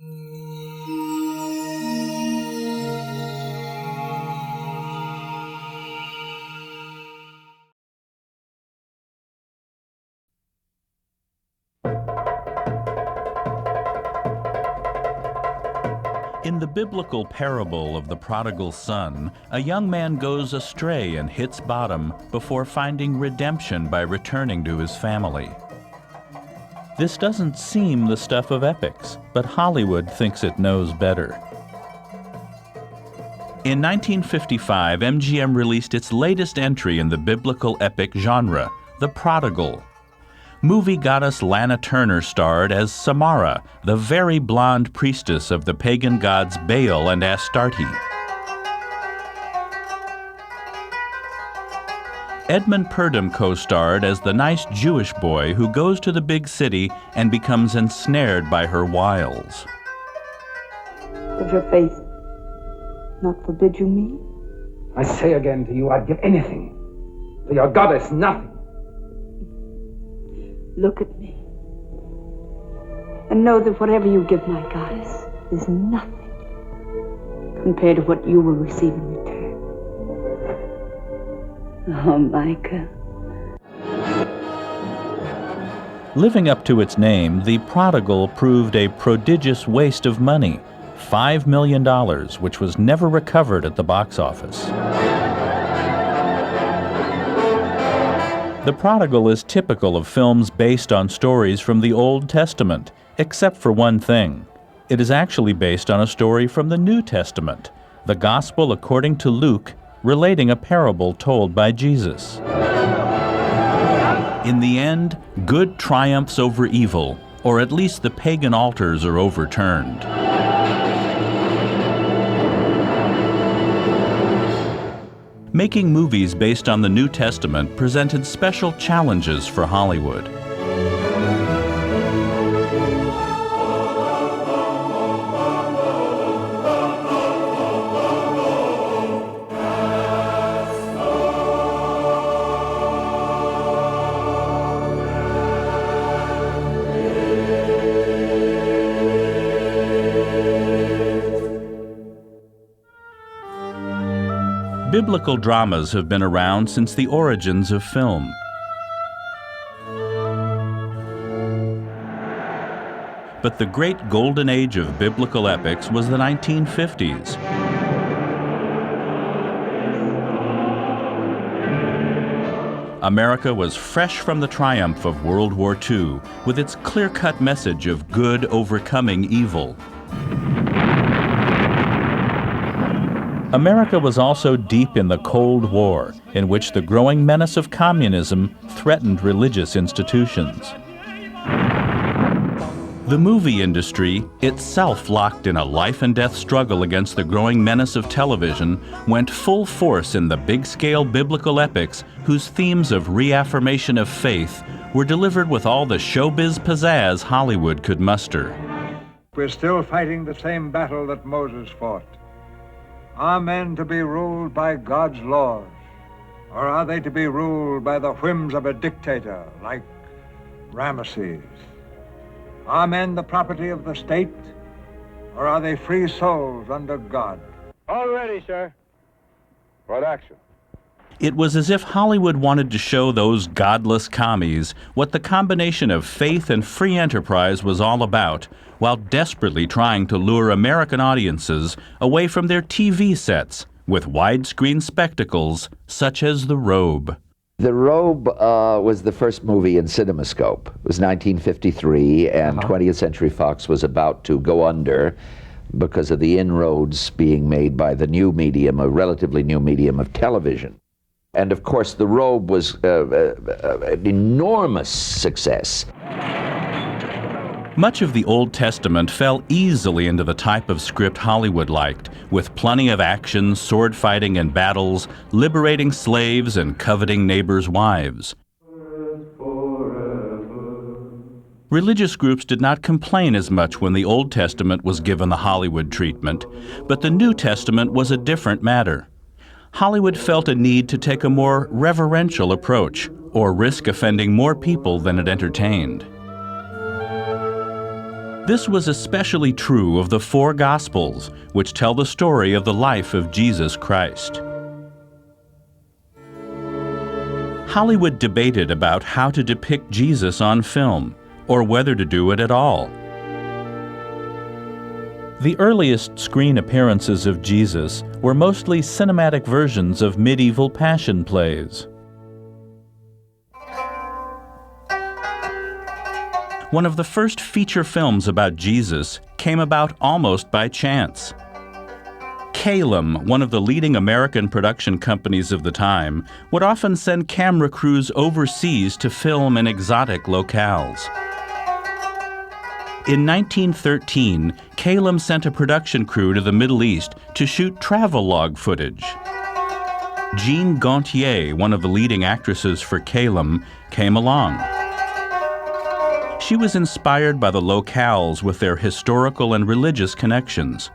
In the biblical parable of the prodigal son, a young man goes astray and hits bottom before finding redemption by returning to his family. This doesn't seem the stuff of epics, but Hollywood thinks it knows better. In 1955, MGM released its latest entry in the biblical epic genre, The Prodigal. Movie goddess Lana Turner starred as Samara, the very blonde priestess of the pagan gods Baal and Astarte. Edmund Purdom co-starred as the nice Jewish boy who goes to the big city and becomes ensnared by her wiles. Does your faith not forbid you me? I say again to you, I'd give anything. For your goddess, nothing. Look at me, and know that whatever you give my goddess is nothing compared to what you will receive in return. Oh, Micah. Living up to its name, The Prodigal proved a prodigious waste of money, $5 million, which was never recovered at the box office. The Prodigal is typical of films based on stories from the Old Testament, except for one thing. It is actually based on a story from the New Testament, the Gospel according to Luke, relating a parable told by Jesus. In the end, good triumphs over evil, or at least the pagan altars are overturned. Making movies based on the New Testament presented special challenges for Hollywood. Biblical dramas have been around since the origins of film. But the great golden age of biblical epics was the 1950s. America was fresh from the triumph of World War II, with its clear-cut message of good overcoming evil. America was also deep in the Cold War, in which the growing menace of communism threatened religious institutions. The movie industry, itself locked in a life-and-death struggle against the growing menace of television, went full force in the big-scale biblical epics whose themes of reaffirmation of faith were delivered with all the showbiz pizzazz Hollywood could muster. We're still fighting the same battle that Moses fought. Are men to be ruled by God's laws, or are they to be ruled by the whims of a dictator like Ramesses? Are men the property of the state, or are they free souls under God? All ready, sir. What action? It was as if Hollywood wanted to show those godless commies what the combination of faith and free enterprise was all about, while desperately trying to lure American audiences away from their TV sets with widescreen spectacles such as The Robe. The Robe was the first movie in CinemaScope. It was 1953, and 20th Century Fox was about to go under because of the inroads being made by the new medium, a relatively new medium of television. And of course, The Robe was an enormous success. Much of the Old Testament fell easily into the type of script Hollywood liked, with plenty of action, sword fighting and battles, liberating slaves and coveting neighbors' wives. Religious groups did not complain as much when the Old Testament was given the Hollywood treatment, but the New Testament was a different matter. Hollywood felt a need to take a more reverential approach, or risk offending more people than it entertained. This was especially true of the four Gospels, which tell the story of the life of Jesus Christ. Hollywood debated about how to depict Jesus on film, or whether to do it at all. The earliest screen appearances of Jesus were mostly cinematic versions of medieval passion plays. One of the first feature films about Jesus came about almost by chance. Calum, one of the leading American production companies of the time, would often send camera crews overseas to film in exotic locales. In 1913, Calum sent a production crew to the Middle East to shoot travelogue footage. Jean Gontier, one of the leading actresses for Calum, came along. She was inspired by the locales with their historical and religious connections.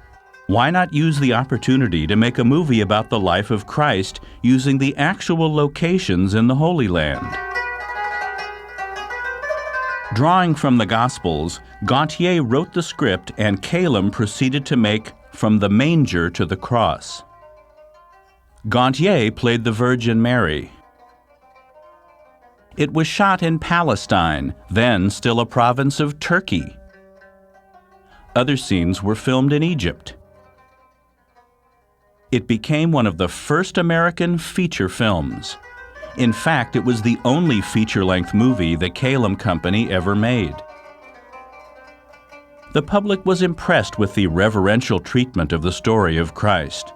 Why not use the opportunity to make a movie about the life of Christ using the actual locations in the Holy Land? Drawing from the Gospels, Gontier wrote the script and Calum proceeded to make From the Manger to the Cross. Gontier played the Virgin Mary. It was shot in Palestine, then still a province of Turkey. Other scenes were filmed in Egypt. It became one of the first American feature films. In fact, it was the only feature-length movie the Calum Company ever made. The public was impressed with the reverential treatment of the story of Christ.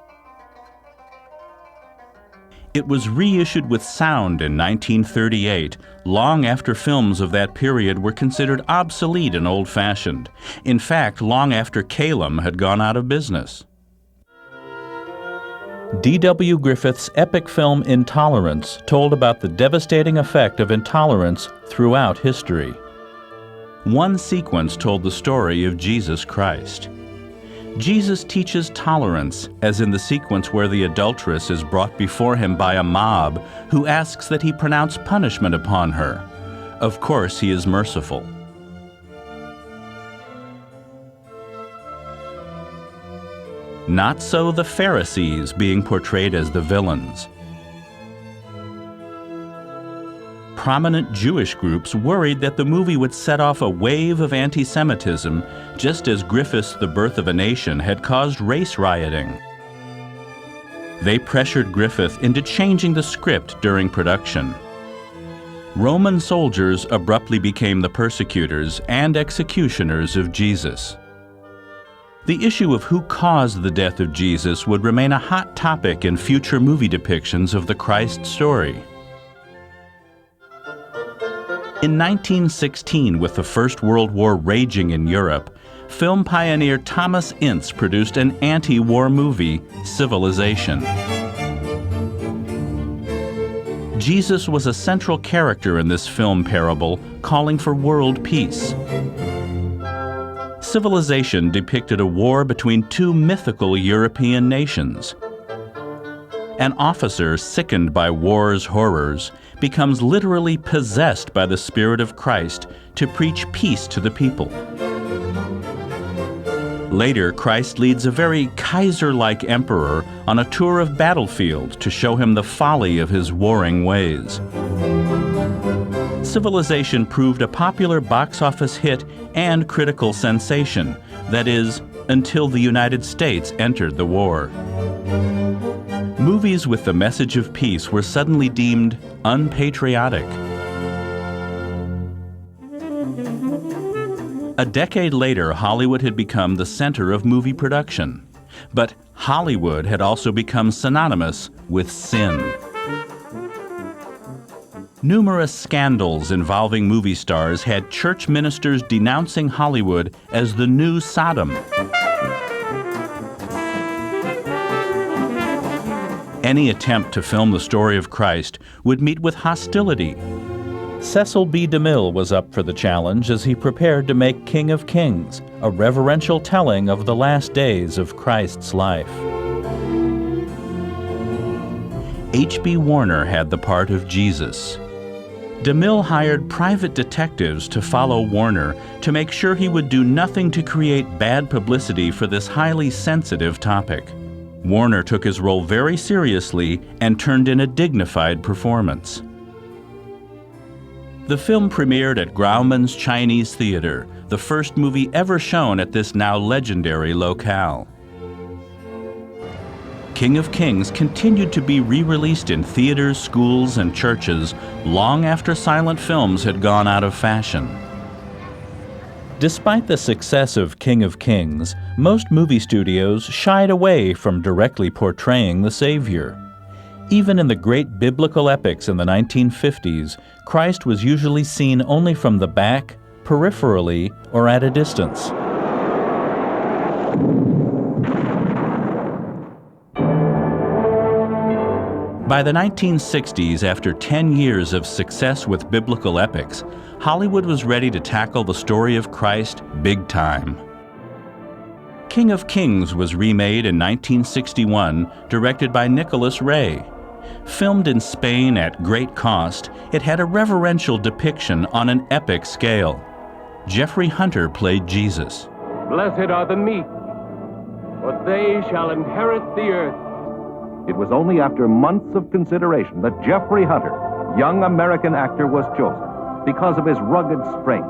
It was reissued with sound in 1938, long after films of that period were considered obsolete and old-fashioned. In fact, long after Calum had gone out of business. D.W. Griffith's epic film Intolerance told about the devastating effect of intolerance throughout history. One sequence told the story of Jesus Christ. Jesus teaches tolerance, as in the sequence where the adulteress is brought before him by a mob who asks that he pronounce punishment upon her. Of course, he is merciful. Not so the Pharisees, being portrayed as the villains. Prominent Jewish groups worried that the movie would set off a wave of anti-Semitism, just as Griffith's The Birth of a Nation had caused race rioting. They pressured Griffith into changing the script during production. Roman soldiers abruptly became the persecutors and executioners of Jesus. The issue of who caused the death of Jesus would remain a hot topic in future movie depictions of the Christ story. In 1916, with the First World War raging in Europe, film pioneer Thomas Ince produced an anti-war movie, Civilization. Jesus was a central character in this film parable, calling for world peace. Civilization depicted a war between two mythical European nations. An officer, sickened by war's horrors, becomes literally possessed by the Spirit of Christ to preach peace to the people. Later, Christ leads a very Kaiser-like emperor on a tour of battlefields to show him the folly of his warring ways. Civilization proved a popular box office hit and critical sensation, that is, until the United States entered the war. Movies with the message of peace were suddenly deemed unpatriotic. A decade later, Hollywood had become the center of movie production. But Hollywood had also become synonymous with sin. Numerous scandals involving movie stars had church ministers denouncing Hollywood as the new Sodom. Any attempt to film the story of Christ would meet with hostility. Cecil B. DeMille was up for the challenge as he prepared to make King of Kings, a reverential telling of the last days of Christ's life. H.B. Warner had the part of Jesus. DeMille hired private detectives to follow Warner to make sure he would do nothing to create bad publicity for this highly sensitive topic. Warner took his role very seriously and turned in a dignified performance. The film premiered at Grauman's Chinese Theater, the first movie ever shown at this now legendary locale. King of Kings continued to be re-released in theaters, schools, and churches long after silent films had gone out of fashion. Despite the success of King of Kings, most movie studios shied away from directly portraying the Savior. Even in the great biblical epics in the 1950s, Christ was usually seen only from the back, peripherally, or at a distance. By the 1960s, after 10 years of success with biblical epics, Hollywood was ready to tackle the story of Christ big time. King of Kings was remade in 1961, directed by Nicholas Ray. Filmed in Spain at great cost, it had a reverential depiction on an epic scale. Jeffrey Hunter played Jesus. Blessed are the meek, for they shall inherit the earth. It was only after months of consideration that Jeffrey Hunter, young American actor, was chosen because of his rugged strength,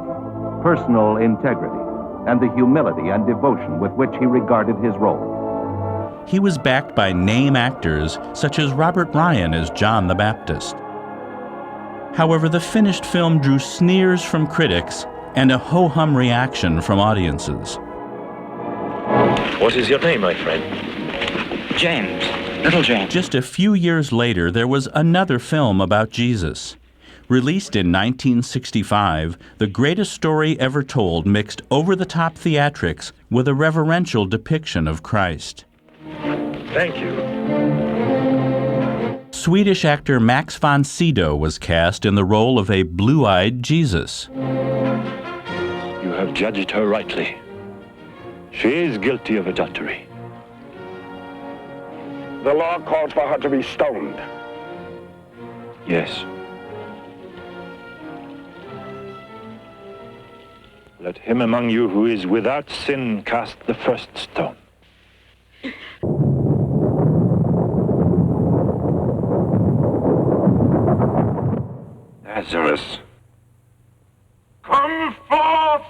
personal integrity, and the humility and devotion with which he regarded his role. He was backed by name actors such as Robert Ryan as John the Baptist. However, the finished film drew sneers from critics and a ho-hum reaction from audiences. What is your name, my friend? James. Little James. Just a few years later, there was another film about Jesus. Released in 1965, The Greatest Story Ever Told mixed over-the-top theatrics with a reverential depiction of Christ. Thank you. Swedish actor Max von Sydow was cast in the role of a blue-eyed Jesus. You have judged her rightly. She is guilty of adultery. The law calls for her to be stoned. Yes. Let him among you who is without sin cast the first stone. Lazarus, come forth!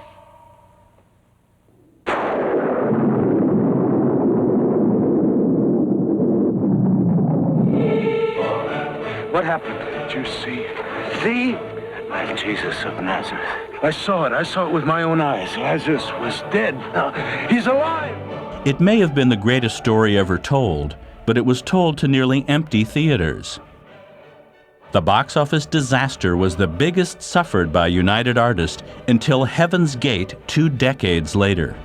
What happened? Did you see? See? I'm Jesus of Nazareth. I saw it. I saw it with my own eyes. Lazarus was dead. Now, he's alive! It may have been the greatest story ever told, but it was told to nearly empty theaters. The box office disaster was the biggest suffered by United Artists until Heaven's Gate 2 decades later.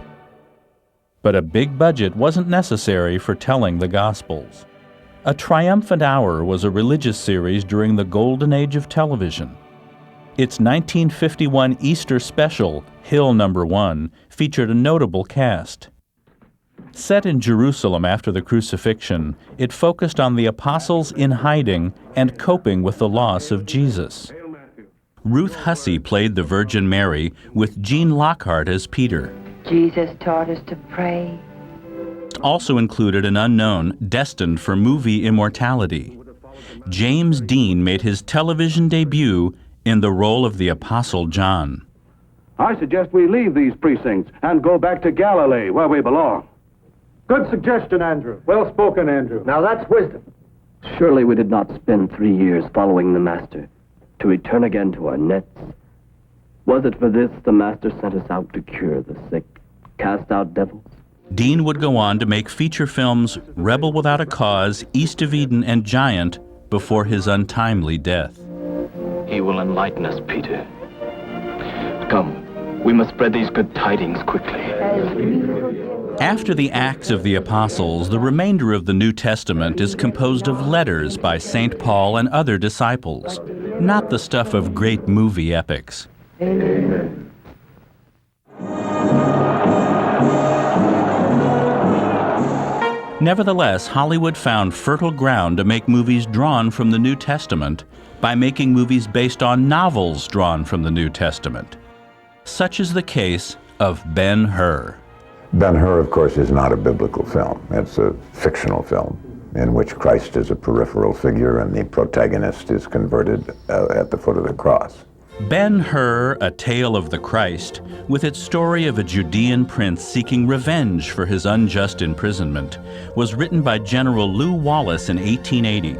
But a big budget wasn't necessary for telling the Gospels. A Triumphant Hour was a religious series during the golden age of television. Its 1951 Easter special, Hill No. 1, featured a notable cast. Set in Jerusalem after the crucifixion, it focused on the apostles in hiding and coping with the loss of Jesus. Ruth Hussey played the Virgin Mary, with Gene Lockhart as Peter. Jesus taught us to pray. Also included an unknown destined for movie immortality. James Dean made his television debut in the role of the Apostle John. I suggest we leave these precincts and go back to Galilee, where we belong. Good suggestion, Andrew. Well spoken, Andrew. Now that's wisdom. Surely we did not spend 3 years following the Master to return again to our nets. Was it for this the Master sent us out to cure the sick, cast out devils? Dean would go on to make feature films Rebel Without a Cause, East of Eden, and Giant before his untimely death. He will enlighten us, Peter. Come, we must spread these good tidings quickly. After the Acts of the Apostles, the remainder of the New Testament is composed of letters by St. Paul and other disciples, not the stuff of great movie epics. Amen. Nevertheless, Hollywood found fertile ground to make movies drawn from the New Testament by making movies based on novels drawn from the New Testament. Such is the case of Ben-Hur. Ben-Hur, of course, is not a biblical film. It's a fictional film in which Christ is a peripheral figure and the protagonist is converted at the foot of the cross. Ben-Hur, A Tale of the Christ, with its story of a Judean prince seeking revenge for his unjust imprisonment, was written by General Lew Wallace in 1880.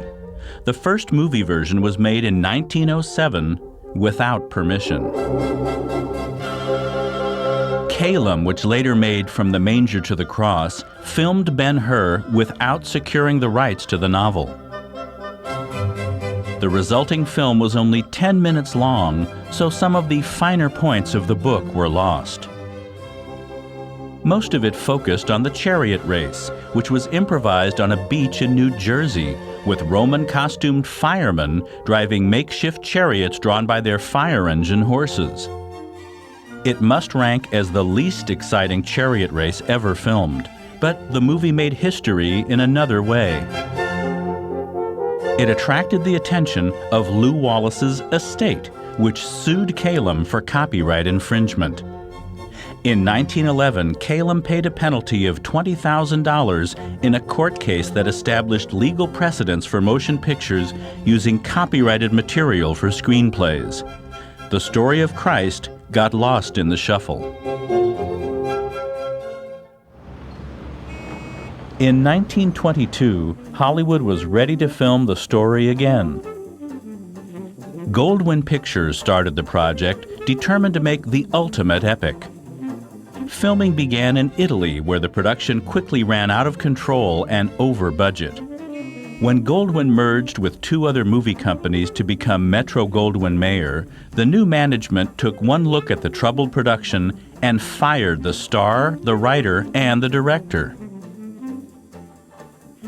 The first movie version was made in 1907 without permission. Calum, which later made From the Manger to the Cross, filmed Ben-Hur without securing the rights to the novel. The resulting film was only 10 minutes long, so some of the finer points of the book were lost. Most of it focused on the chariot race, which was improvised on a beach in New Jersey, with Roman-costumed firemen driving makeshift chariots drawn by their fire engine horses. It must rank as the least exciting chariot race ever filmed, but the movie made history in another way. It attracted the attention of Lew Wallace's estate, which sued Calum for copyright infringement. In 1911, Calum paid a penalty of $20,000 in a court case that established legal precedents for motion pictures using copyrighted material for screenplays. The story of Christ got lost in the shuffle. In 1922, Hollywood was ready to film the story again. Goldwyn Pictures started the project, determined to make the ultimate epic. Filming began in Italy, where the production quickly ran out of control and over budget. When Goldwyn merged with two other movie companies to become Metro-Goldwyn-Mayer, the new management took one look at the troubled production and fired the star, the writer, and the director.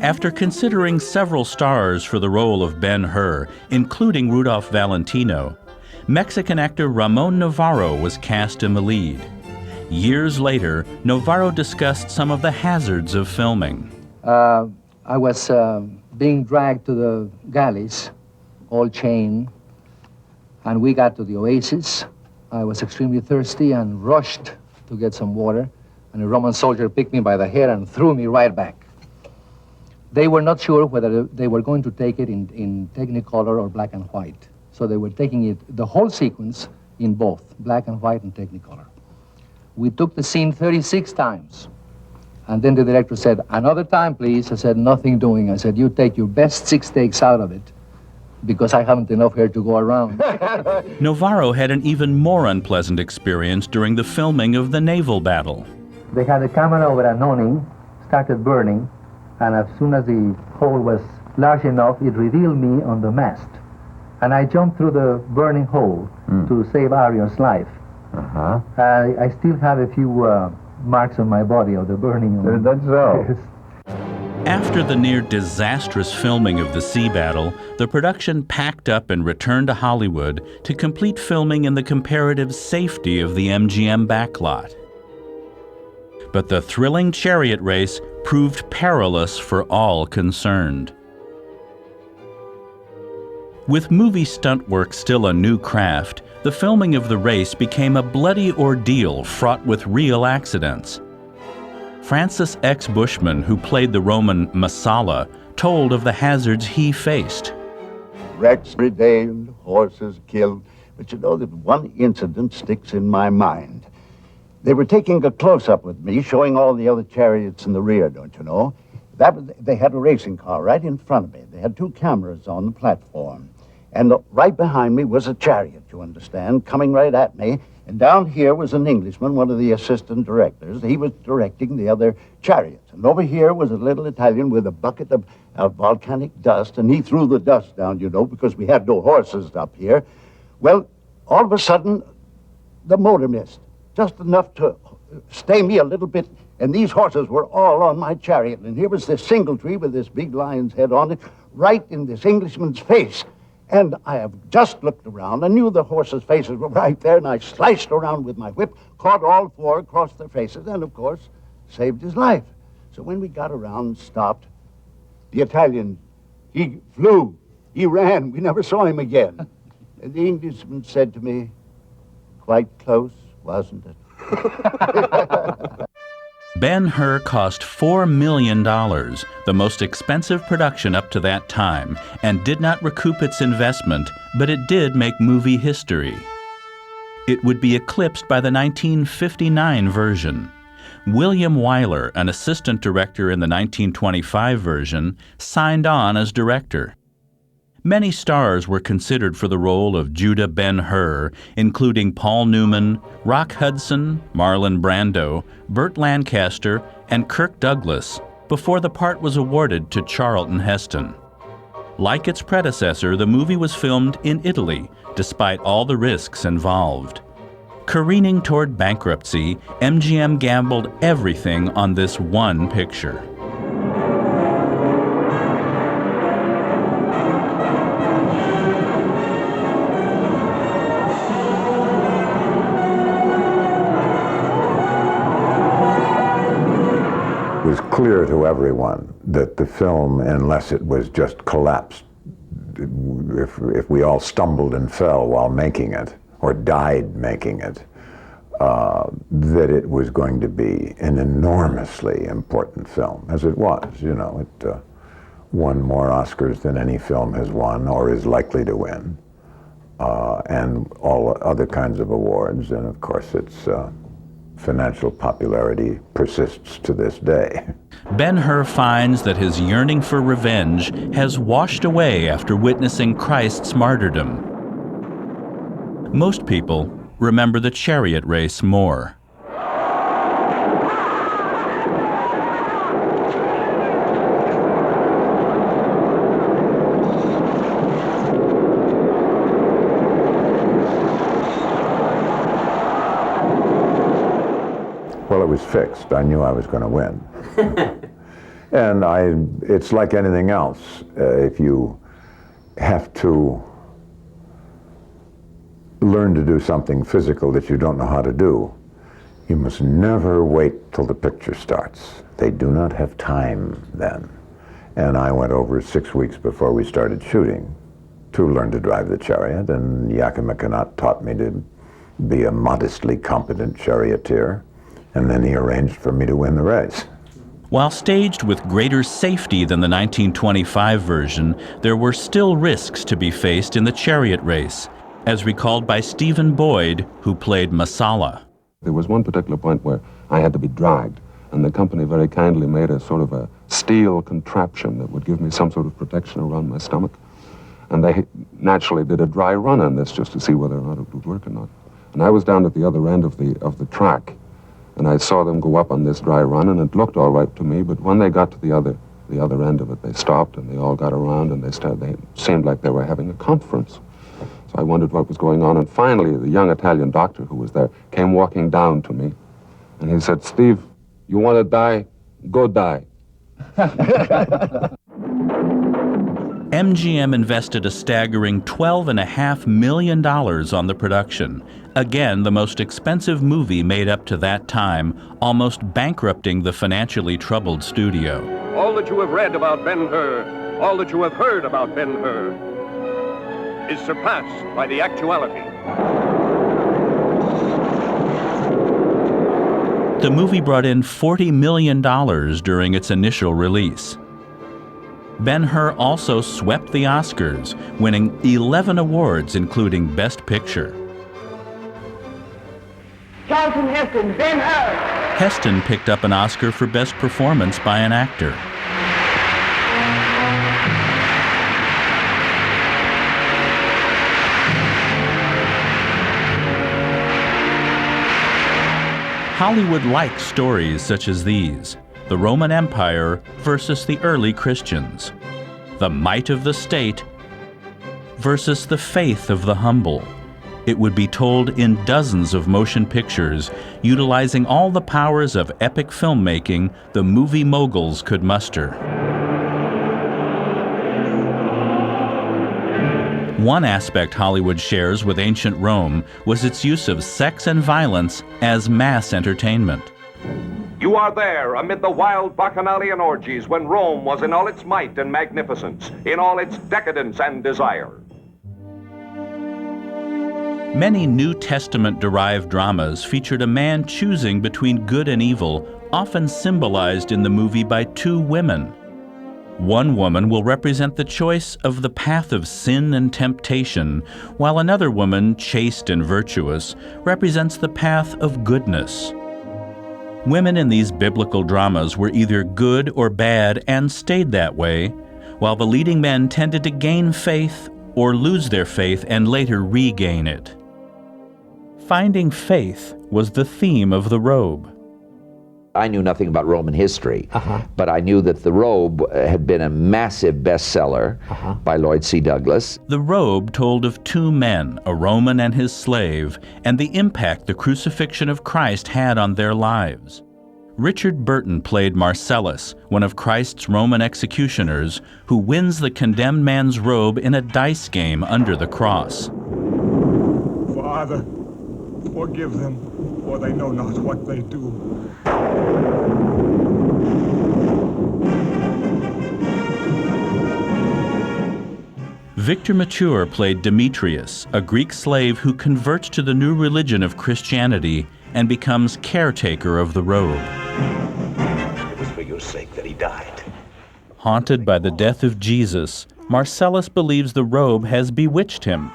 After considering several stars for the role of Ben-Hur, including Rudolph Valentino, Mexican actor Ramon Navarro was cast in the lead. Years later, Navarro discussed some of the hazards of filming. I was being dragged to the galleys, all chained, and we got to the oasis. I was extremely thirsty and rushed to get some water, and a Roman soldier picked me by the hair and threw me right back. They were not sure whether they were going to take it in Technicolor or black and white. So they were taking it, the whole sequence, in both, black and white and Technicolor. We took the scene 36 times. And then the director said, "Another time, please." I said, "Nothing doing." I said, "You take your best 6 takes out of it, because I haven't enough hair to go around." Navarro had an even more unpleasant experience during the filming of the naval battle. They had the camera over an awning, started burning, and as soon as the hole was large enough, it revealed me on the mast. And I jumped through the burning hole to save Arion's life. I still have a few marks on my body of the burning. That's so. After the near disastrous filming of the sea battle, the production packed up and returned to Hollywood to complete filming in the comparative safety of the MGM backlot. But the thrilling chariot race proved perilous for all concerned. With movie stunt work still a new craft, the filming of the race became a bloody ordeal fraught with real accidents. Francis X. Bushman, who played the Roman Messala, told of the hazards he faced. Wrecks every day and horses killed, but you know that one incident sticks in my mind. They were taking a close-up with me, showing all the other chariots in the rear, don't you know? They had a racing car right in front of me. They had 2 cameras on the platform. And right behind me was a chariot, you understand, coming right at me. And down here was an Englishman, one of the assistant directors. He was directing the other chariots. And over here was a little Italian with a bucket of volcanic dust, and he threw the dust down, you know, because we had no horses up here. Well, all of a sudden, the motor missed, just enough to stay me a little bit, and these horses were all on my chariot. And here was this single tree with this big lion's head on it, right in this Englishman's face. And I have just looked around. I knew the horses' faces were right there, and I sliced around with my whip, caught all 4 across their faces, and, of course, saved his life. So when we got around and stopped, the Italian, he flew, he ran, we never saw him again. And the Englishman said to me, quite close, wasn't it? Ben-Hur cost $4 million, the most expensive production up to that time, and did not recoup its investment, but it did make movie history. It would be eclipsed by the 1959 version. William Wyler, an assistant director in the 1925 version, signed on as director. Many stars were considered for the role of Judah Ben-Hur, including Paul Newman, Rock Hudson, Marlon Brando, Burt Lancaster, and Kirk Douglas, before the part was awarded to Charlton Heston. Like its predecessor, the movie was filmed in Italy, despite all the risks involved. Careening toward bankruptcy, MGM gambled everything on this one picture. It was clear to everyone that the film, unless it was just collapsed, if we all stumbled and fell while making it, or died making it, that it was going to be an enormously important film, as it was. You know, it won more Oscars than any film has won or is likely to win, and all other kinds of awards, and of course its financial popularity persists to this day. Ben-Hur finds that his yearning for revenge has washed away after witnessing Christ's martyrdom. Most people remember the chariot race more. Well, it was fixed. I knew I was going to win. And it's like anything else. If you have to learn to do something physical that you don't know how to do, you must never wait till the picture starts. They do not have time then. And I went over 6 weeks before we started shooting to learn to drive the chariot, and Yakima Kanat taught me to be a modestly competent charioteer, and then he arranged for me to win the race. While staged with greater safety than the 1925 version, there were still risks to be faced in the chariot race, as recalled by Stephen Boyd, who played Masala. There was one particular point where I had to be dragged, and the company very kindly made a sort of a steel contraption that would give me some sort of protection around my stomach. And they naturally did a dry run on this just to see whether or not it would work or not. And I was down at the other end of the track, and I saw them go up on this dry run, and it looked all right to me, but when they got to the other end of it, they stopped, and they all got around, and they seemed like they were having a conference. So I wondered what was going on, and finally the young Italian doctor who was there came walking down to me, and he said, "Steve, you want to die? Go die." MGM invested a staggering $12.5 million on the production. Again, the most expensive movie made up to that time, almost bankrupting the financially troubled studio. All that you have read about Ben-Hur, all that you have heard about Ben-Hur, is surpassed by the actuality. The movie brought in $40 million during its initial release. Ben-Hur also swept the Oscars, winning 11 awards, including Best Picture. Charlton Heston, Ben-Hur! Heston picked up an Oscar for Best Performance by an Actor. Hollywood likes stories such as these: the Roman Empire versus the early Christians, the might of the state versus the faith of the humble. It would be told in dozens of motion pictures, utilizing all the powers of epic filmmaking the movie moguls could muster. One aspect Hollywood shares with ancient Rome was its use of sex and violence as mass entertainment. You are there amid the wild bacchanalian orgies when Rome was in all its might and magnificence, in all its decadence and desire. Many New Testament-derived dramas featured a man choosing between good and evil, often symbolized in the movie by two women. One woman will represent the choice of the path of sin and temptation, while another woman, chaste and virtuous, represents the path of goodness. Women in these biblical dramas were either good or bad and stayed that way, while the leading men tended to gain faith or lose their faith and later regain it. Finding faith was the theme of The Robe. I knew nothing about Roman history, but I knew that The Robe had been a massive bestseller by Lloyd C. Douglas. The Robe told of two men, a Roman and his slave, and the impact the crucifixion of Christ had on their lives. Richard Burton played Marcellus, one of Christ's Roman executioners, who wins the condemned man's robe in a dice game under the cross. Father, forgive them, for they know not what they do. Victor Mature played Demetrius, a Greek slave who converts to the new religion of Christianity and becomes caretaker of the robe. It was for your sake that he died. Haunted by the death of Jesus, Marcellus believes the robe has bewitched him.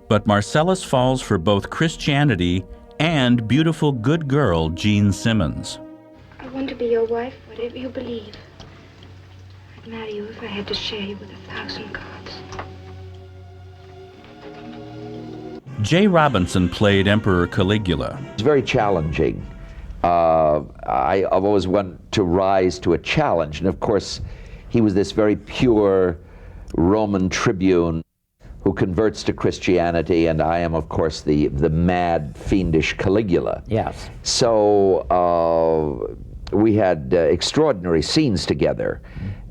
But Marcellus falls for both Christianity and beautiful good girl Jean Simmons. I want to be your wife, whatever you believe. I'd marry you if I had to share you with 1,000 gods. Jay Robinson played Emperor Caligula. It's very challenging. I've always wanted to rise to a challenge, and of course, he was this very pure Roman tribune who converts to Christianity, and I am, of course, the mad, fiendish Caligula. Yes. So we had extraordinary scenes together.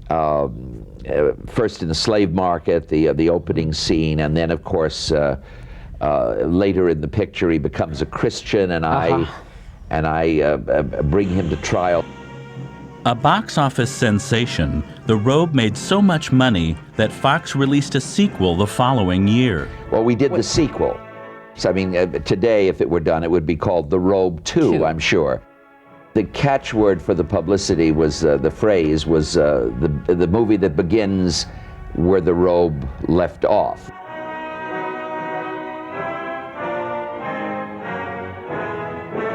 First in the slave market, the opening scene, and then, of course, later in the picture, he becomes a Christian, and I bring him to trial. A box office sensation, The Robe made so much money that Fox released a sequel the following year. Well, we did the sequel. So, I mean, today, if it were done, it would be called The Robe 2, I'm sure. The catchword for the publicity was, the phrase was, the movie that begins where the robe left off.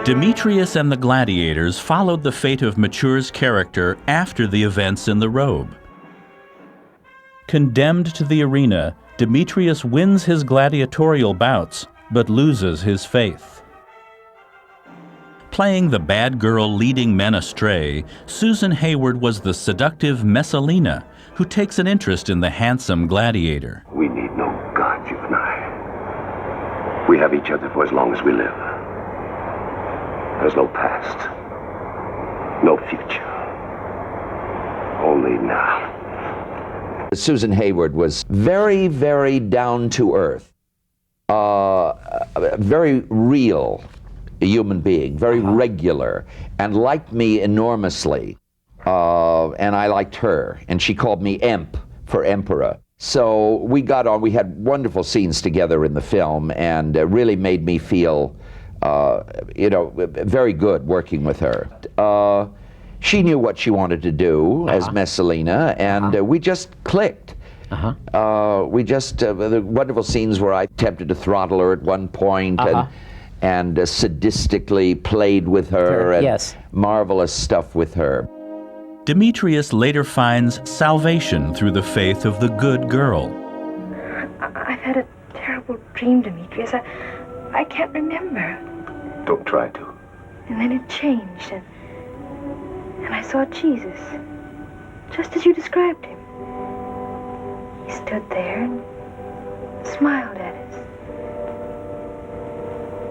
Demetrius and the gladiators followed the fate of Mature's character after the events in The Robe. Condemned to the arena, Demetrius wins his gladiatorial bouts, but loses his faith. Playing the bad girl leading men astray, Susan Hayward was the seductive Messalina, who takes an interest in the handsome gladiator. We need no God, you and I. We have each other for as long as we live. There's no past, no future, only now. Susan Hayward was very, very down to earth, very real human being, very regular, and liked me enormously. And I liked her, and she called me Emp for Emperor. So we got on, we had wonderful scenes together in the film, and really made me feel very good working with her. She knew what she wanted to do as Messalina, and we just clicked. We just, the wonderful scenes where I attempted to throttle her at one point, and sadistically played with her, and marvelous stuff with her. Demetrius later finds salvation through the faith of the good girl. I've had a terrible dream, Demetrius. I can't remember. Don't try to. And then it changed, and I saw Jesus, just as you described him. He stood there and smiled at us.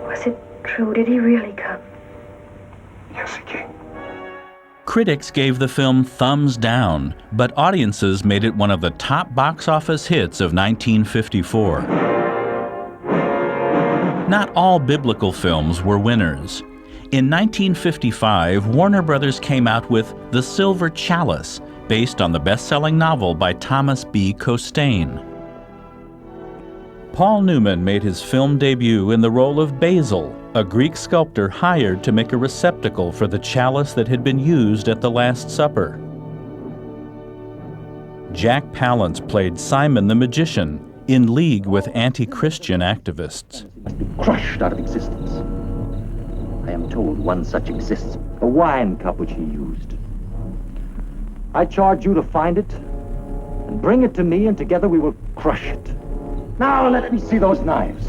Was it true? Did he really come? Yes, he came. Critics gave the film thumbs down, but audiences made it one of the top box office hits of 1954. Not all biblical films were winners. In 1955, Warner Brothers came out with The Silver Chalice, based on the best-selling novel by Thomas B. Costain. Paul Newman made his film debut in the role of Basil, a Greek sculptor hired to make a receptacle for the chalice that had been used at the Last Supper. Jack Palance played Simon the Magician, in league with anti-Christian activists. Must be crushed out of existence. I am told one such exists, a wine cup which he used. I charge you to find it and bring it to me, and together we will crush it. Now let me see those knives.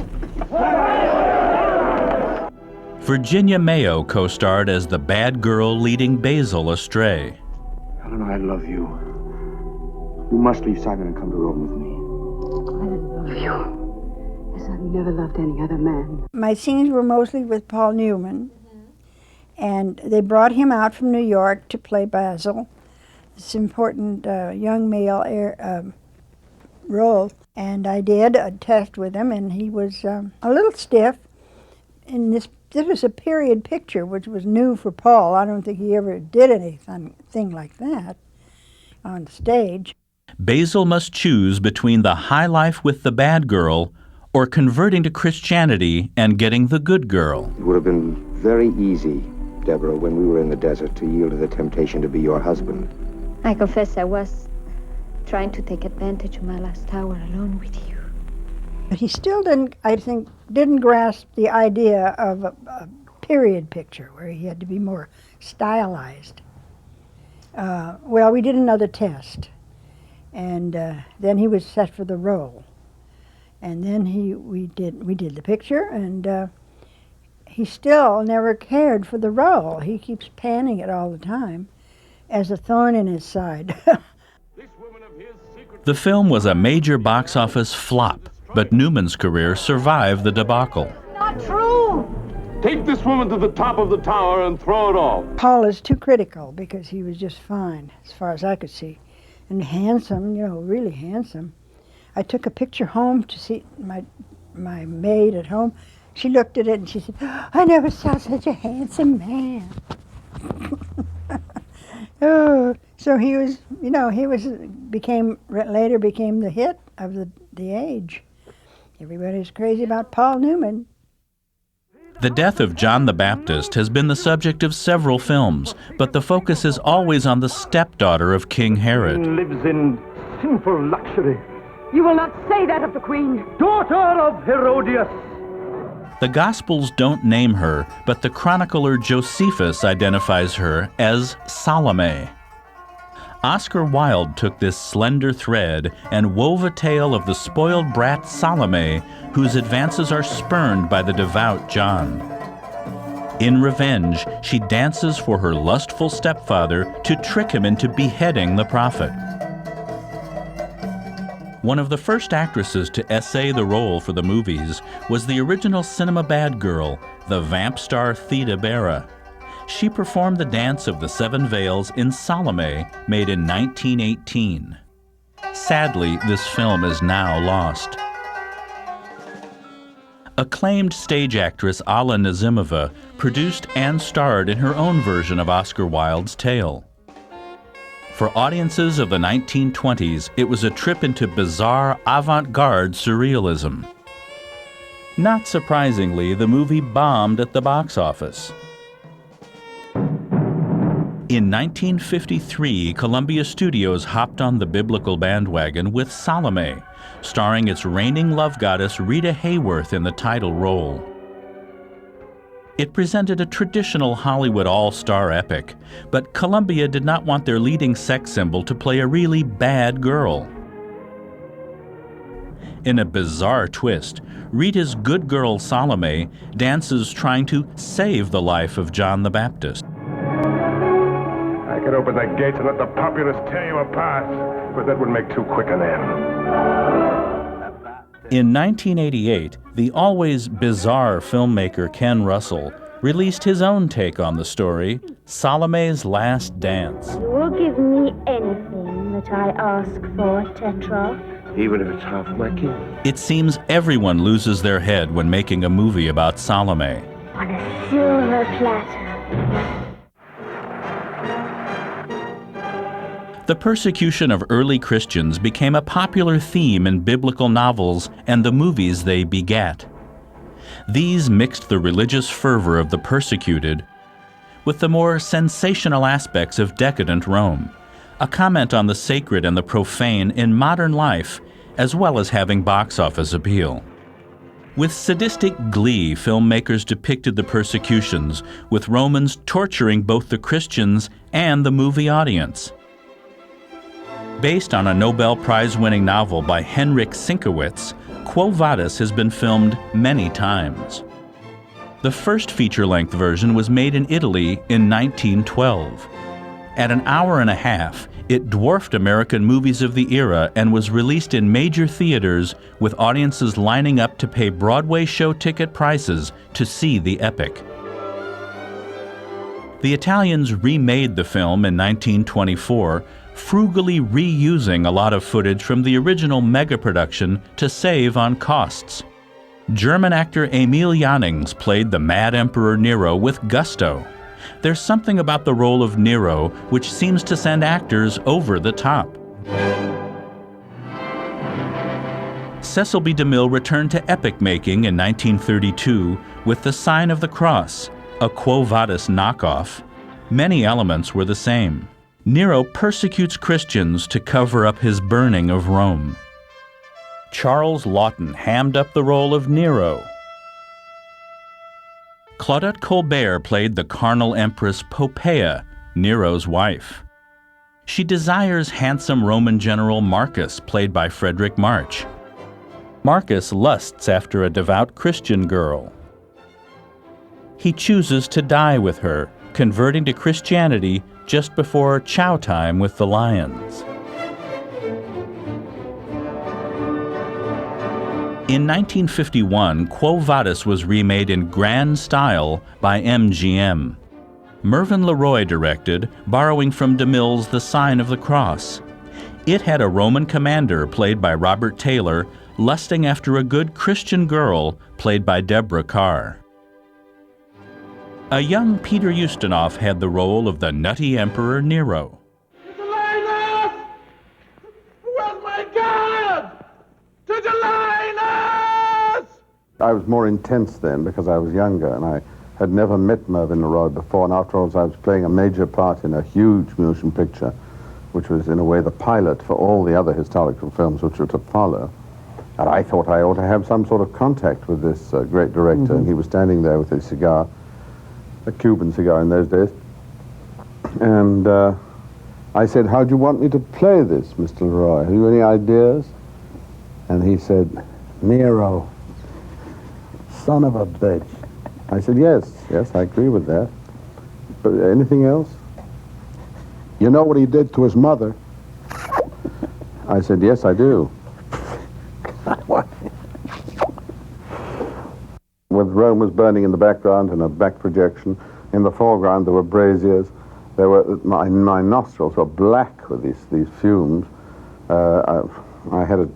Virginia Mayo co-starred as the bad girl leading Basil astray. Helen, I love you. You must leave Simon and come to Rome with me. I love you as I've never loved any other man. My scenes were mostly with Paul Newman, and they brought him out from New York to play Basil, this important young male role. And I did a test with him, and he was a little stiff. And this was a period picture, which was new for Paul. I don't think he ever did anything like that on stage. Basil must choose between the high life with the bad girl or converting to Christianity and getting the good girl. It would have been very easy, Deborah, when we were in the desert, to yield to the temptation to be your husband. I confess I was trying to take advantage of my last hour alone with you. But he still didn't, I think, grasp the idea of a period picture where he had to be more stylized. Well, we did another test, and then he was set for the role. And then we did the picture, and he still never cared for the role. He keeps panning it all the time as a thorn in his side. The film was a major box office flop, but Newman's career survived the debacle. Not true! Take this woman to the top of the tower and throw it off. Paul is too critical because he was just fine, as far as I could see. And handsome, you know, really handsome. I took a picture home to see my maid at home. She looked at it and she said, I never saw such a handsome man. Oh, so he was, you know, later became the hit of the age. Everybody's crazy about Paul Newman. The death of John the Baptist has been the subject of several films, but the focus is always on the stepdaughter of King Herod. Lives in sinful luxury. You will not say that of the Queen. Daughter of Herodias. The Gospels don't name her, but the chronicler Josephus identifies her as Salome. Oscar Wilde took this slender thread and wove a tale of the spoiled brat Salome, whose advances are spurned by the devout John. In revenge, she dances for her lustful stepfather to trick him into beheading the prophet. One of the first actresses to essay the role for the movies was the original cinema bad girl, the vamp star Theda Bara. She performed the dance of the Seven Veils in Salome, made in 1918. Sadly, this film is now lost. Acclaimed stage actress Alla Nazimova produced and starred in her own version of Oscar Wilde's tale. For audiences of the 1920s, it was a trip into bizarre avant-garde surrealism. Not surprisingly, the movie bombed at the box office. In 1953, Columbia Studios hopped on the biblical bandwagon with Salome, starring its reigning love goddess Rita Hayworth in the title role. It presented a traditional Hollywood all-star epic, but Columbia did not want their leading sex symbol to play a really bad girl. In a bizarre twist, Rita's good girl Salome dances trying to save the life of John the Baptist. I could open the gates and let the populace tear you apart, but that would make too quick an end. In 1988, the always bizarre filmmaker Ken Russell released his own take on the story, Salome's Last Dance. You will give me anything that I ask for, Tetrarch. Even if it's half my kingdom. It seems everyone loses their head when making a movie about Salome. on a silver platter. The persecution of early Christians became a popular theme in biblical novels and the movies they begat. These mixed the religious fervor of the persecuted with the more sensational aspects of decadent Rome, a comment on the sacred and the profane in modern life, as well as having box office appeal. With sadistic glee, filmmakers depicted the persecutions, with Romans torturing both the Christians and the movie audience. Based on a Nobel Prize-winning novel by Henryk Sienkiewicz, Quo Vadis has been filmed many times. The first feature-length version was made in Italy in 1912. At an hour and a half, it dwarfed American movies of the era and was released in major theaters with audiences lining up to pay Broadway show ticket prices to see the epic. The Italians remade the film in 1924, frugally reusing a lot of footage from the original mega-production to save on costs. German actor Emil Jannings played the Mad Emperor Nero with gusto. There's something about the role of Nero which seems to send actors over the top. Cecil B. DeMille returned to epic making in 1932 with The Sign of the Cross, a Quo Vadis knockoff. Many elements were the same. Nero persecutes Christians to cover up his burning of Rome. Charles Laughton hammed up the role of Nero. Claudette Colbert played the carnal empress Poppaea, Nero's wife. She desires handsome Roman general Marcus, played by Frederick March. Marcus lusts after a devout Christian girl. He chooses to die with her, converting to Christianity just before chow time with the lions. In 1951, Quo Vadis was remade in grand style by MGM. Mervyn LeRoy directed, borrowing from DeMille's The Sign of the Cross. It had a Roman commander, played by Robert Taylor, lusting after a good Christian girl, played by Deborah Carr. A young Peter Ustinov had the role of the nutty Emperor Nero. Where's my God? I was more intense then because I was younger and I had never met Mervyn LeRoy before, and after all I was playing a major part in a huge motion picture which was in a way the pilot for all the other historical films which were to follow. And I thought I ought to have some sort of contact with this great director, and he was standing there with his cigar, a Cuban cigar in those days, and I said, "How do you want me to play this, Mr. LeRoy? Have you any ideas?" And he said, "Nero, son of a bitch." I said, yes, I agree with that. But anything else? "You know what he did to his mother?" I said, "Yes, I do." With Rome was burning in the background and a back projection, in the foreground there were braziers. There were my nostrils were black with these fumes. I had a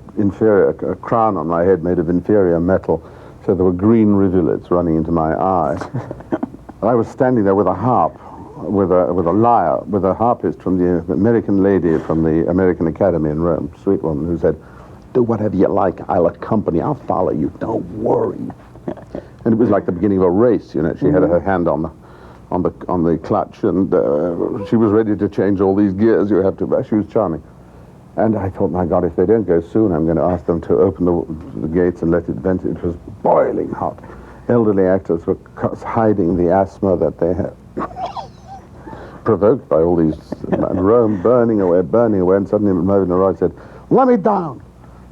crown on my head made of inferior metal, so there were green rivulets running into my eyes. And I was standing there with a harp, with a lyre, with a harpist from the American lady from the American Academy in Rome, sweet woman, who said, "Do whatever you like, I'll accompany, I'll follow you, don't worry." And it was like the beginning of a race, you know. She had her hand on the clutch, and she was ready to change all these gears you have to. She was charming. And I thought, my God, if they don't go soon, I'm going to ask them to open the gates and let it vent. It was boiling hot. Elderly actors were hiding the asthma that they had, provoked by all these, Rome burning away, and suddenly Mervyn LeRoy said, "Let me down!"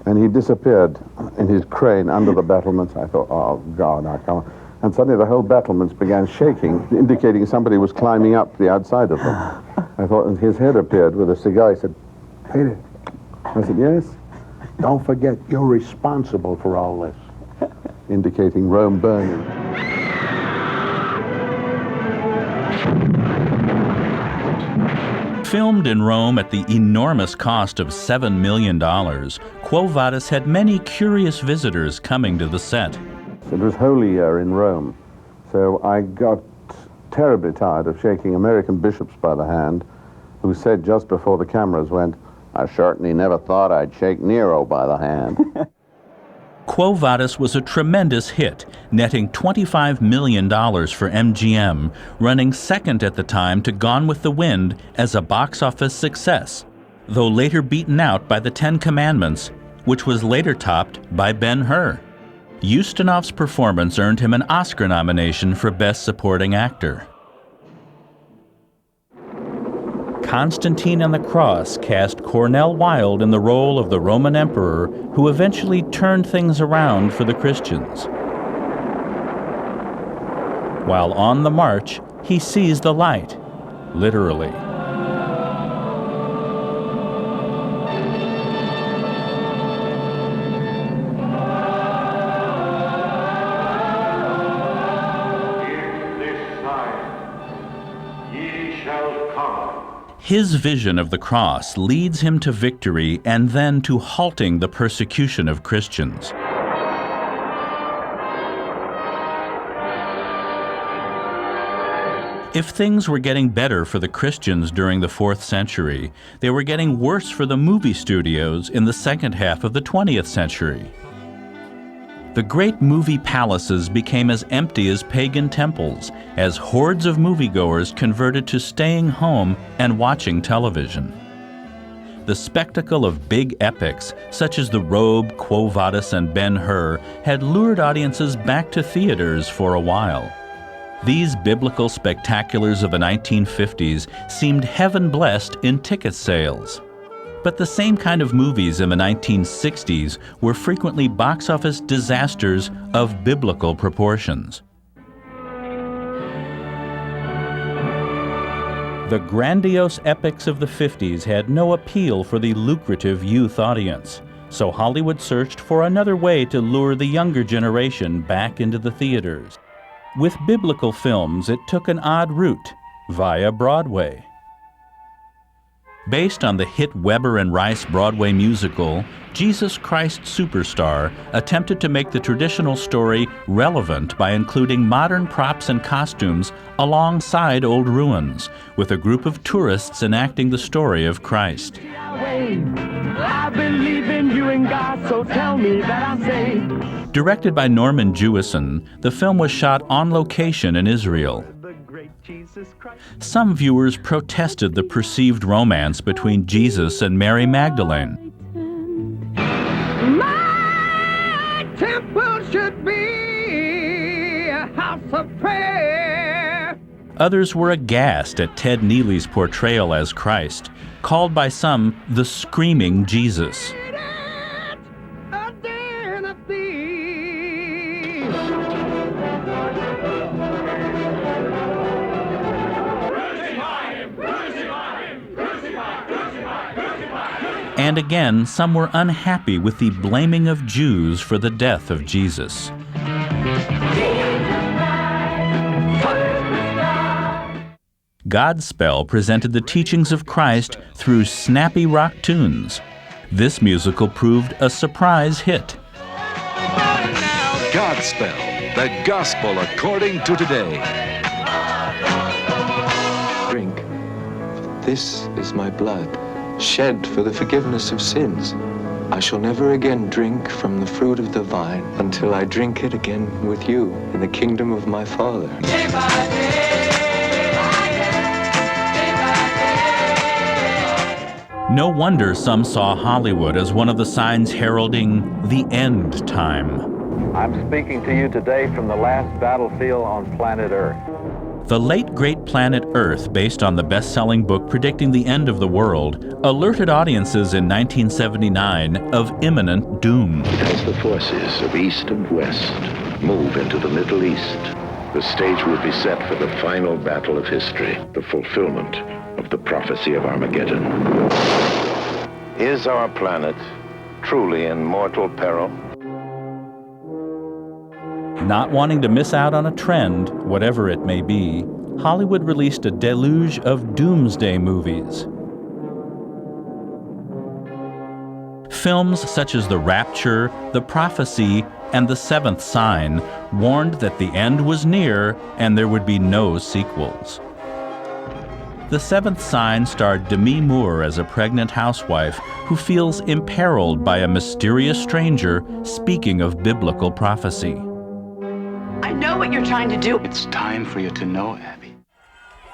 And he disappeared in his crane under the battlements. I thought, oh, God, I can't. And suddenly the whole battlements began shaking, indicating somebody was climbing up the outside of them. I thought, and his head appeared with a cigar. He said, "Peter." I said, "Yes." "Don't forget, you're responsible for all this," indicating Rome burning. Filmed in Rome at the enormous cost of $7 million, Quo Vadis had many curious visitors coming to the set. It was Holy Year in Rome, So I got terribly tired of shaking American bishops by the hand, who said just before the cameras went, "I certainly never thought I'd shake Nero by the hand." Quo Vadis was a tremendous hit, netting $25 million for MGM, running second at the time to Gone with the Wind as a box office success, though later beaten out by The Ten Commandments, which was later topped by Ben-Hur. Ustinov's performance earned him an Oscar nomination for Best Supporting Actor. Constantine and the Cross cast Cornel Wilde in the role of the Roman emperor who eventually turned things around for the Christians. While on the march, he sees the light, literally. His vision of the cross leads him to victory and then to halting the persecution of Christians. If things were getting better for the Christians during the 4th century, they were getting worse for the movie studios in the second half of the 20th century. The great movie palaces became as empty as pagan temples, as hordes of moviegoers converted to staying home and watching television. The spectacle of big epics, such as The Robe, Quo Vadis, and Ben-Hur, had lured audiences back to theaters for a while. These biblical spectaculars of the 1950s seemed heaven-blessed in ticket sales. But the same kind of movies in the 1960s were frequently box office disasters of biblical proportions. The grandiose epics of the 50s had no appeal for the lucrative youth audience, so Hollywood searched for another way to lure the younger generation back into the theaters. With biblical films, it took an odd route, via Broadway. Based on the hit Weber and Rice Broadway musical, Jesus Christ Superstar attempted to make the traditional story relevant by including modern props and costumes alongside old ruins, with a group of tourists enacting the story of Christ. I believe in you and God, so tell me that I say. Directed by Norman Jewison, the film was shot on location in Israel. Some viewers protested the perceived romance between Jesus and Mary Magdalene. My temple should be a house of prayer. Others were aghast at Ted Neely's portrayal as Christ, called by some the screaming Jesus. And again, some were unhappy with the blaming of Jews for the death of Jesus. Godspell presented the teachings of Christ through snappy rock tunes. This musical proved a surprise hit. Godspell, the gospel according to today. Drink. This is my blood, shed for the forgiveness of sins. I shall never again drink from the fruit of the vine until I drink it again with you in the kingdom of my Father. No wonder some saw Hollywood as one of the signs heralding the end time. I'm speaking to you today from the last battlefield on planet Earth. The late great Planet Earth, based on the best-selling book predicting the end of the world, alerted audiences in 1979 of imminent doom. As the forces of East and West move into the Middle East, the stage will be set for the final battle of history, the fulfillment of the prophecy of Armageddon. Is our planet truly in mortal peril? Not wanting to miss out on a trend, whatever it may be, Hollywood released a deluge of doomsday movies. films such as The Rapture, The Prophecy, and The Seventh Sign warned that the end was near and there would be no sequels. The Seventh Sign starred Demi Moore as a pregnant housewife who feels imperiled by a mysterious stranger speaking of biblical prophecy. I know what you're trying to do. It's time for you to know, Abby.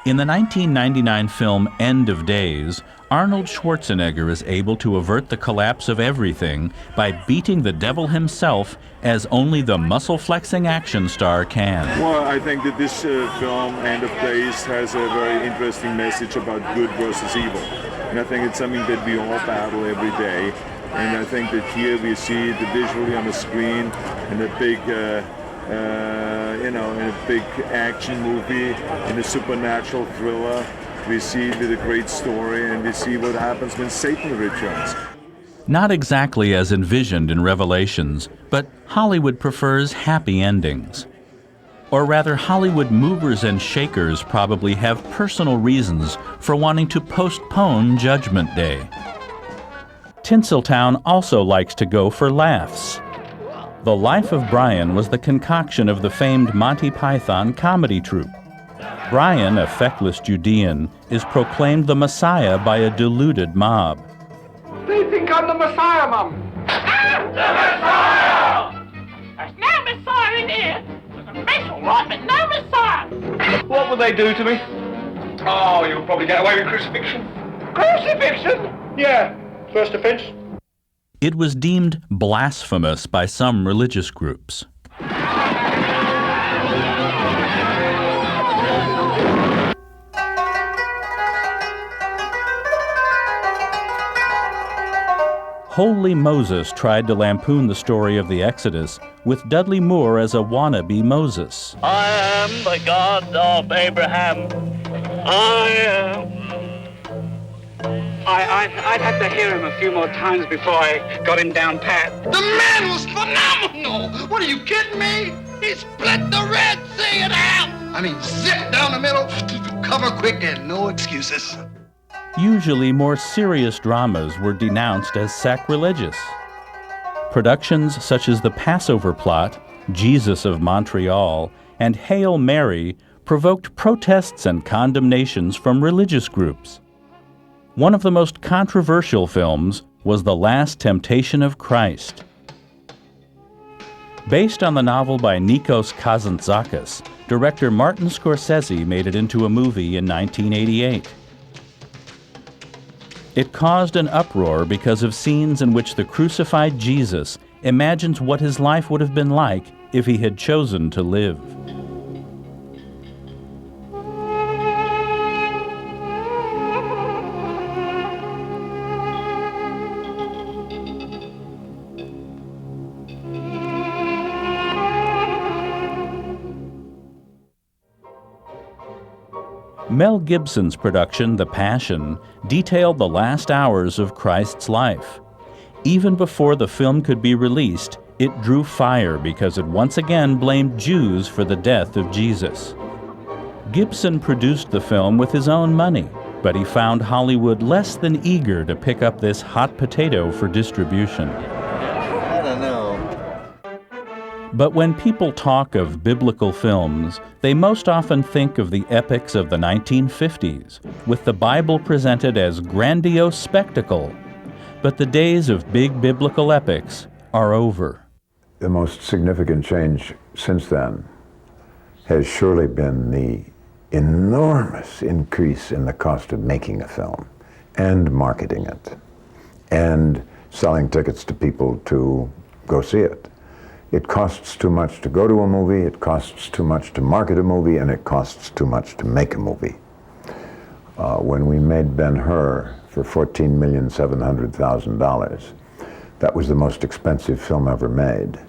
In the 1999 film End of Days, Arnold Schwarzenegger is able to avert the collapse of everything by beating the devil himself as only the muscle-flexing action star can. Well, I think that this film, End of Days, has a very interesting message about good versus evil. And I think it's something that we all battle every day. And I think that here we see it visually on the screen in a big in a big action movie, in a supernatural thriller. We see it with a great story, and we see what happens when Satan returns. Not exactly as envisioned in Revelations, but Hollywood prefers happy endings. Or rather, Hollywood movers and shakers probably have personal reasons for wanting to postpone Judgment Day. Tinseltown also likes to go for laughs. The Life of Brian was the concoction of the famed Monty Python comedy troupe. Brian, a feckless Judean, is proclaimed the Messiah by a deluded mob. They think I'm the Messiah, Mom. I'm the Messiah! There's no Messiah in here. There's a mess all right, but no Messiah. What will they do to me? Oh, you'll probably get away with crucifixion. Crucifixion? Yeah, first offense. It was deemed blasphemous by some religious groups. Holy Moses tried to lampoon the story of the Exodus with Dudley Moore as a wannabe Moses. I am the God of Abraham. I am. I'd have to hear him a few more times before I got him down pat. The man was phenomenal! What, are you kidding me? He split the Red Sea in half! I mean, zip down the middle, cover quick, and no excuses. Usually more serious dramas were denounced as sacrilegious. Productions such as The Passover Plot, Jesus of Montreal, and Hail Mary provoked protests and condemnations from religious groups. One of the most controversial films was The Last Temptation of Christ. Based on the novel by Nikos Kazantzakis, director Martin Scorsese made it into a movie in 1988. It caused an uproar because of scenes in which the crucified Jesus imagines what his life would have been like if he had chosen to live. Mel Gibson's production, The Passion, detailed the last hours of Christ's life. Even before the film could be released, it drew fire because it once again blamed Jews for the death of Jesus. Gibson produced the film with his own money, but he found Hollywood less than eager to pick up this hot potato for distribution. I don't know. But when people talk of biblical films, they most often think of the epics of the 1950s, with the Bible presented as grandiose spectacle. But the days of big biblical epics are over. The most significant change since then has surely been the enormous increase in the cost of making a film and marketing it and selling tickets to people to go see it. It costs too much to go to a movie, it costs too much to market a movie, and it costs too much to make a movie. When we made Ben-Hur for $14,700,000, that was the most expensive film ever made.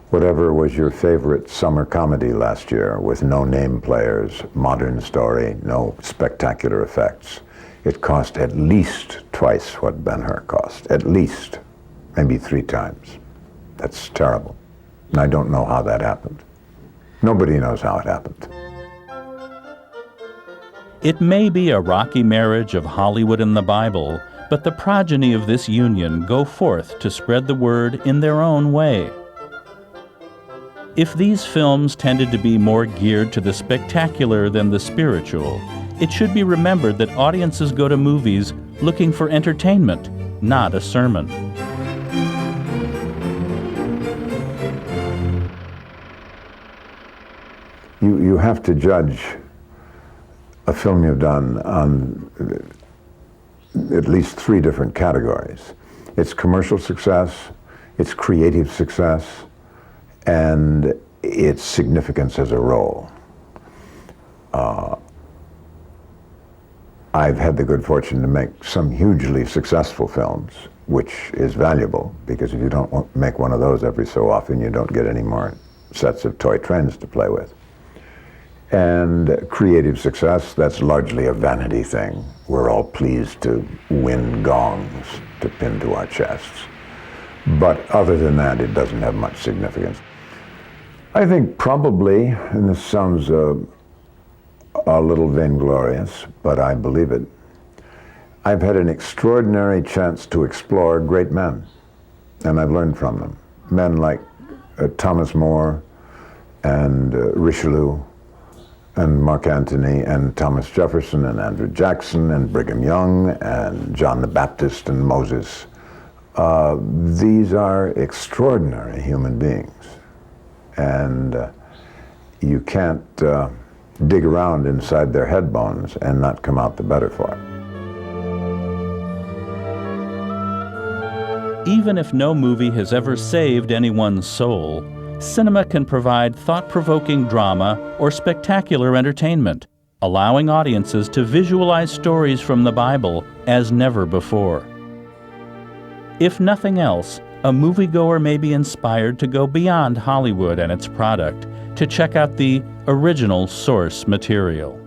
Whatever was your favorite summer comedy last year with no name players, modern story, no spectacular effects, it cost at least twice what Ben-Hur cost, at least, maybe 3 times. That's terrible. And I don't know how that happened. Nobody knows how it happened. It may be a rocky marriage of Hollywood and the Bible, but the progeny of this union go forth to spread the word in their own way. If these films tended to be more geared to the spectacular than the spiritual, it should be remembered that audiences go to movies looking for entertainment, not a sermon. You have to judge a film you've done on at least 3 different categories. Its commercial success, its creative success, and its significance as a role. I've had the good fortune to make some hugely successful films, which is valuable, because if you don't make one of those every so often, you don't get any more sets of toy trains to play with. And creative success, that's largely a vanity thing. We're all pleased to win gongs to pin to our chests. But other than that, it doesn't have much significance. I think probably, and this sounds a little vainglorious, but I believe it, I've had an extraordinary chance to explore great men, and I've learned from them. Men like Thomas More and Richelieu, and Mark Antony, and Thomas Jefferson, and Andrew Jackson, and Brigham Young, and John the Baptist, and Moses. These are extraordinary human beings, and you can't dig around inside their head bones and not come out the better for it. Even if no movie has ever saved anyone's soul, cinema can provide thought-provoking drama or spectacular entertainment, allowing audiences to visualize stories from the Bible as never before. If nothing else, a moviegoer may be inspired to go beyond Hollywood and its product to check out the original source material.